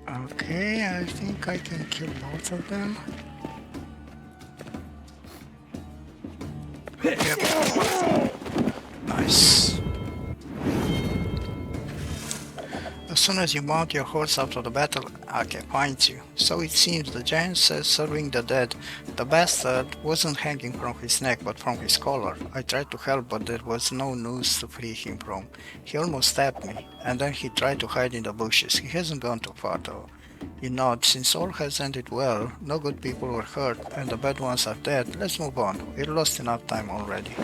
Okay, I think I can kill both of them. Yep. Nice. As soon as you mount your horse after the battle, Ake finds you. So it seems the giant says serving the dead. The bastard wasn't hanging from his neck but from his collar. I tried to help but there was no noose to free him from. He almost stabbed me, and then he tried to hide in the bushes. He hasn't gone too far though. You nod, since all has ended well, no good people were hurt, and the bad ones are dead, let's move on. We lost enough time already.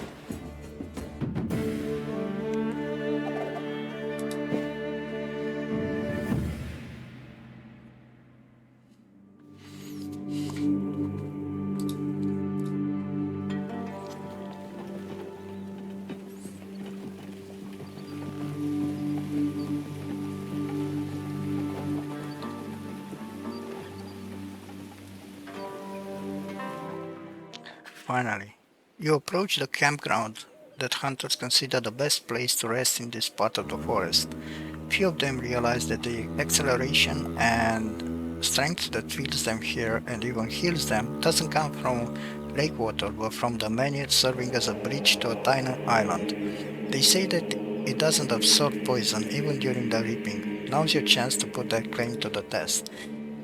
Finally, you approach the campground that hunters consider the best place to rest in this part of the forest. Few of them realize that the acceleration and strength that fills them here and even heals them doesn't come from lake water but from the Menhir serving as a bridge to a tiny island. They say that it doesn't absorb poison even during the reaping. Now's your chance to put that claim to the test.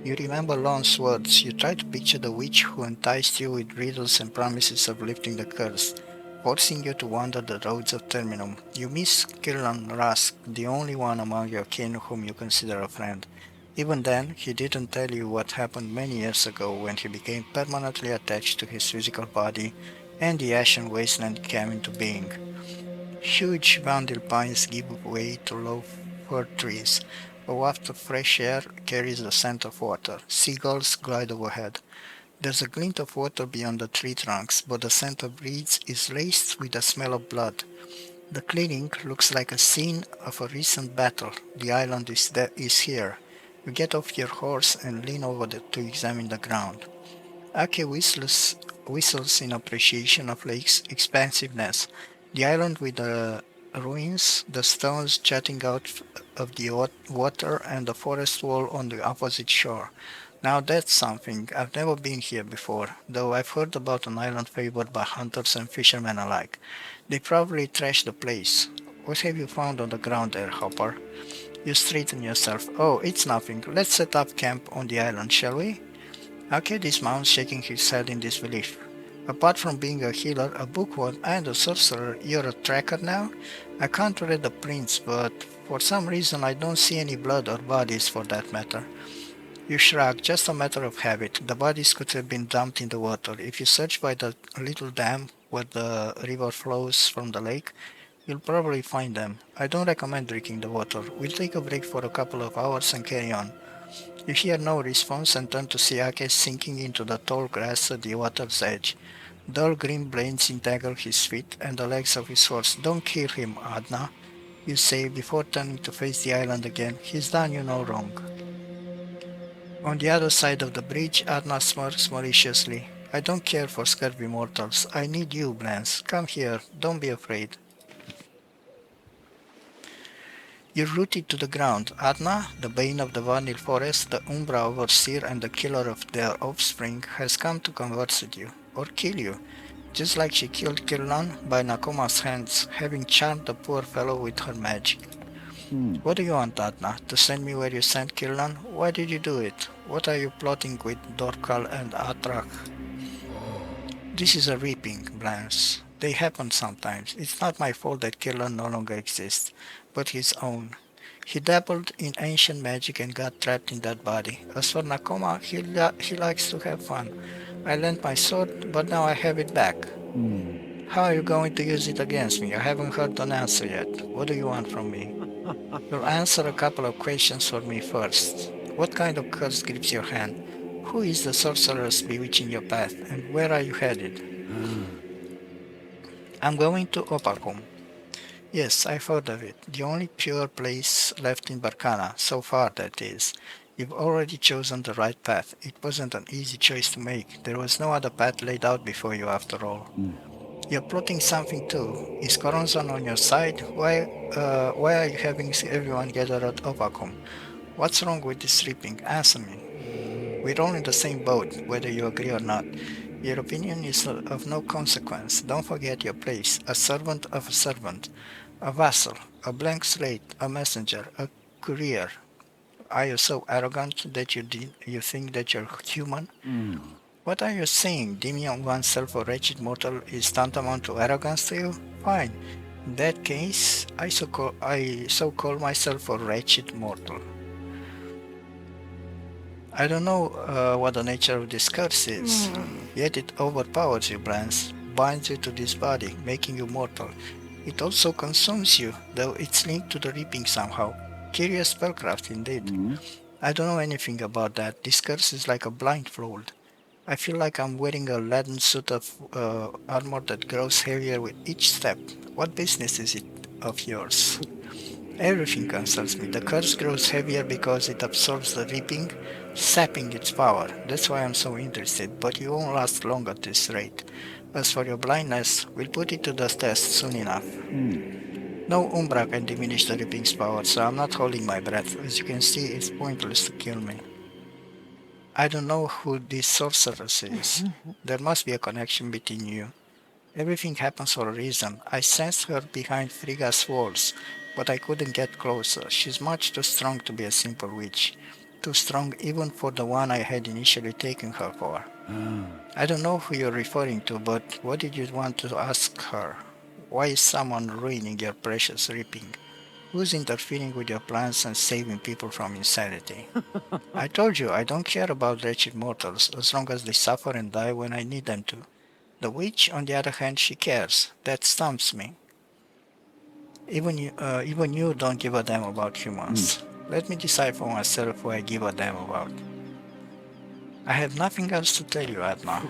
You remember Lon's words. You try to picture the witch who enticed you with riddles and promises of lifting the curse, forcing you to wander the roads of Terminum. You miss Kirlan Rask, the only one among your kin whom you consider a friend. Even then, he didn't tell you what happened many years ago when he became permanently attached to his physical body and the ashen wasteland came into being. Huge vandal pines give way to low fir trees. A waft of fresh air carries the scent of water. Seagulls glide overhead. There's a glint of water beyond the tree trunks, but the scent of reeds is laced with the smell of blood. The clearing looks like a scene of a recent battle. The island is here. You get off your horse and lean over to examine the ground. Ake whistles in appreciation of Lake's expansiveness. The island with the ruins, the stones jutting out of the water, and the forest wall on the opposite shore. Now that's something. I've never been here before, though I've heard about an island favored by hunters and fishermen alike. They probably trashed the place. What have you found on the ground there, Hopper? You straighten yourself. Oh, it's nothing. Let's set up camp on the island, shall we? Okay, dismounts, shaking his head in disbelief. Apart from being a healer, a bookworm, and a sorcerer, you're a tracker now? I can't read the prints, but for some reason I don't see any blood or bodies for that matter. You shrug, just a matter of habit. The bodies could have been dumped in the water. If you search by the little dam where the river flows from the lake, you'll probably find them. I don't recommend drinking the water. We'll take a break for a couple of hours and carry on. You hear no response and turn to Siake sinking into the tall grass at the water's edge. Dull green blades entangle his feet and the legs of his horse. Don't kill him, Adna, you say before turning to face the island again. He's done you no wrong. On the other side of the bridge, Adna smirks maliciously. I don't care for scurvy mortals. I need you, Blance. Come here. Don't be afraid. You're rooted to the ground. Adna, the bane of the Vanil forest, the Umbra overseer and the killer of their offspring, has come to converse with you, or kill you, just like she killed Kirlan by Nakoma's hands, having charmed the poor fellow with her magic. What do you want, Adna? To send me where you sent Kirlan? Why did you do it? What are you plotting with Dorkal and Atrak? This is a reaping, Blanche. They happen sometimes. It's not my fault that Kirlan no longer exists, but his own. He dabbled in ancient magic and got trapped in that body. As for Nakoma, he likes to have fun. I lent my sword, but now I have it back. How are you going to use it against me? I haven't heard an answer yet. What do you want from me? You'll answer a couple of questions for me first. What kind of curse grips your hand? Who is the sorceress bewitching your path, and where are you headed? I'm going to Opakum. Yes, I've heard of it. The only pure place left in Barkana, so far that is. You've already chosen the right path. It wasn't an easy choice to make. There was no other path laid out before you after all. You're plotting something too. Is Coronzon on your side? Why are you having everyone gather at Opakum? What's wrong with this reaping? Answer me. We're all in the same boat, whether you agree or not. Your opinion is of no consequence. Don't forget your place. A servant of a servant. A vassal. A blank slate. A messenger. A courier. Are you so arrogant that you think that you're human? What are you saying? Deeming oneself a wretched mortal is tantamount to arrogance to you? Fine. In that case, I so call myself a wretched mortal. I don't know what the nature of this curse is, yet it overpowers you, Blance, binds you to this body, making you mortal. It also consumes you, though it's linked to the reaping somehow. Curious spellcraft indeed. I don't know anything about that. This curse is like a blindfold. I feel like I'm wearing a leaden suit of armor that grows heavier with each step. What business is it of yours? Everything concerns me. The curse grows heavier because it absorbs the reaping, sapping its power. That's why I'm so interested, but you won't last long at this rate. As for your blindness, we'll put it to the test soon enough. No Umbra can diminish the reaping's power, so I'm not holding my breath. As you can see, it's pointless to kill me. I don't know who this sorceress is. There must be a connection between you. Everything happens for a reason. I sensed her behind Frigga's walls, but I couldn't get closer. She's much too strong to be a simple witch. Too strong even for the one I had initially taken her for. I don't know who you're referring to, but what did you want to ask her? Why is someone ruining your precious reaping? Who's interfering with your plans and saving people from insanity? I told you I don't care about wretched mortals as long as they suffer and die when I need them to. The witch, on the other hand, she cares. That stumps me. Even you don't give a damn about humans. Let me decide for myself who I give a damn about. I have nothing else to tell you, Adma.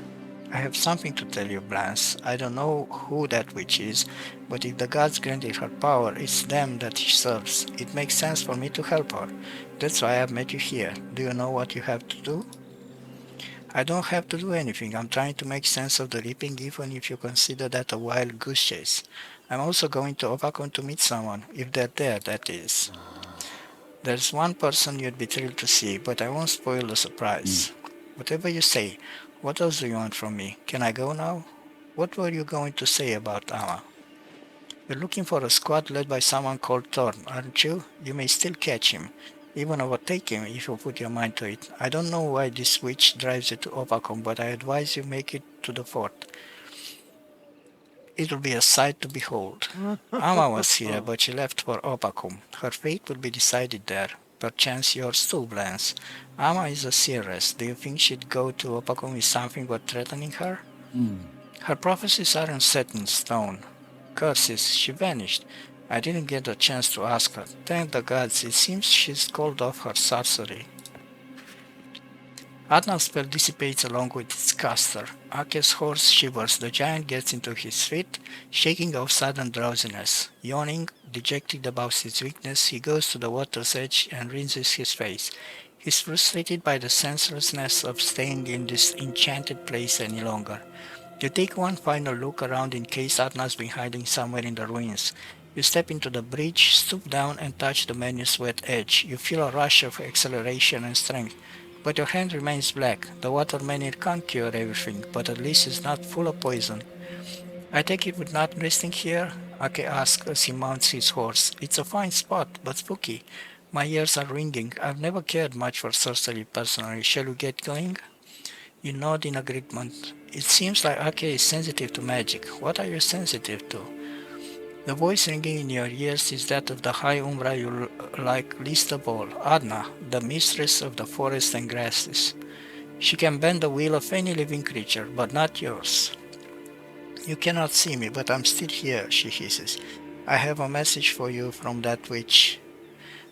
I have something to tell you, Blance. I don't know who that witch is, but if the gods granted her power, it's them that she serves. It makes sense for me to help her. That's why I've met you here. Do you know what you have to do? I don't have to do anything. I'm trying to make sense of the reaping, even if you consider that a wild goose chase. I'm also going to Ovacon to meet someone, if they're there, that is. There's one person you'd be thrilled to see, but I won't spoil the surprise. Whatever you say, what else do you want from me? Can I go now? What were you going to say about Amma? You're looking for a squad led by someone called Thorn, aren't you? You may still catch him, even overtake him if you put your mind to it. I don't know why this witch drives you to Opacom, but I advise you make it to the fort. It will be a sight to behold. Amma was here, but she left for Opacum. Her fate will be decided there. Perchance yours too, Blanche. Amma is a seeress. Do you think she'd go to Opacum with something but threatening her? Her prophecies aren't set in stone. Curses, she vanished. I didn't get a chance to ask her. Thank the gods, it seems she's called off her sorcery. Adnan's spell dissipates along with its caster. Ake's horse shivers. The giant gets into his feet, shaking off sudden drowsiness. Yawning, dejected about his weakness, he goes to the water's edge and rinses his face. He's frustrated by the senselessness of staying in this enchanted place any longer. You take one final look around in case Adna's been hiding somewhere in the ruins. You step into the bridge, stoop down, and touch the menu's wet edge. You feel a rush of acceleration and strength. But your hand remains black. The water menhir can't cure everything, but at least it's not full of poison. I take it we're not resting here? Ake asks as he mounts his horse. It's a fine spot, but spooky. My ears are ringing. I've never cared much for sorcery personally. Shall we get going? You nod in agreement. It seems like Ake is sensitive to magic. What are you sensitive to? The voice ringing in your ears is that of the high umbra you like least of all, Adna, the mistress of the forest and grasses. She can bend the will of any living creature, but not yours. You cannot see me, but I'm still here, she hisses. I have a message for you from that witch.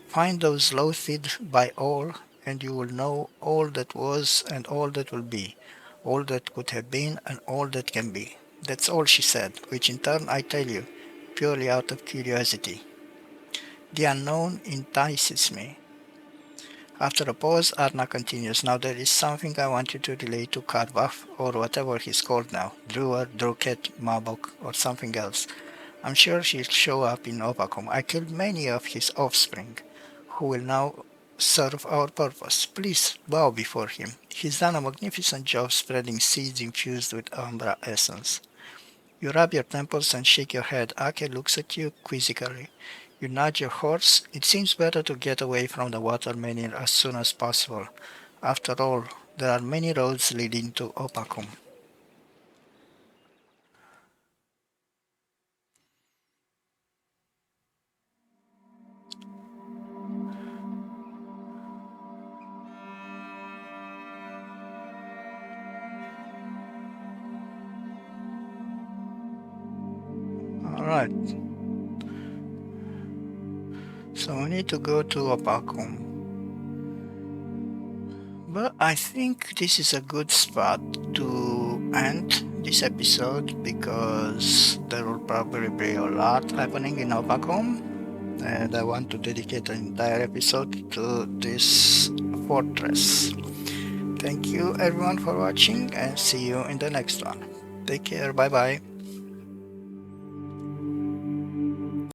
Find those loathed by all, and you will know all that was and all that will be, all that could have been and all that can be. That's all she said, which in turn I tell you, purely out of curiosity. The unknown entices me. After a pause, Arna continues, now there is something I want you to relay to Karvaf, or whatever he's called now, Druer, Druket, Mabok, or something else. I'm sure she'll show up in Opacom. I killed many of his offspring, who will now serve our purpose. Please bow before him. He's done a magnificent job spreading seeds infused with Umbra essence. You rub your temples and shake your head. Ake looks at you quizzically. You nudge your horse. It seems better to get away from the water menhir as soon as possible. After all, there are many roads leading to Opacum. Alright, so we need to go to Opacum. But I think this is a good spot to end this episode because there will probably be a lot happening in Opacom, and I want to dedicate an entire episode to this fortress. Thank you everyone for watching and see you in the next one. Take care, bye bye.